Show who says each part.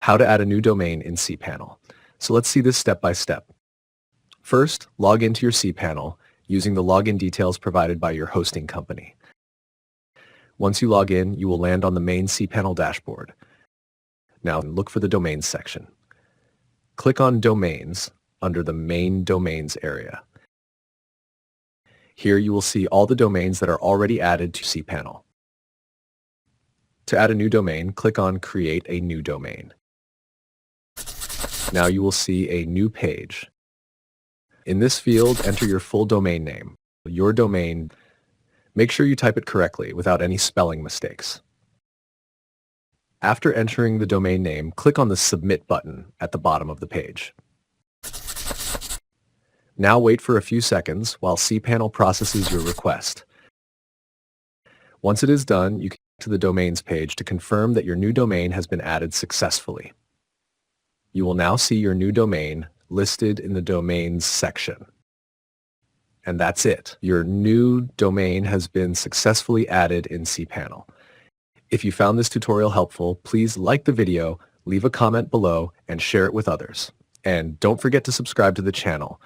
Speaker 1: How to add a new domain in cpanel. So let's see this step by step. First, log into your cpanel using the login details provided by your hosting company. Once you log in, you will land on the main cpanel dashboard. Now look for the Domains section. Click on Domains under the Main Domains area. Here you will see all the domains that are already added to cpanel. To add a new domain, click on Create a New Domain. Now you will see a new page. In this field, enter your full domain name, your domain. Make sure you type it correctly without any spelling mistakes. After entering the domain name, click on the Submit button at the bottom of the page. Now wait for a few seconds while cpanel processes your request. Once it is done, you can go to the Domains page to confirm that your new domain has been added successfully. You will now see your new domain listed in the Domains section. And that's it. Your new domain has been successfully added in cpanel. If you found this tutorial helpful, please like the video, leave a comment below, and share it with others. And don't forget to subscribe to the channel.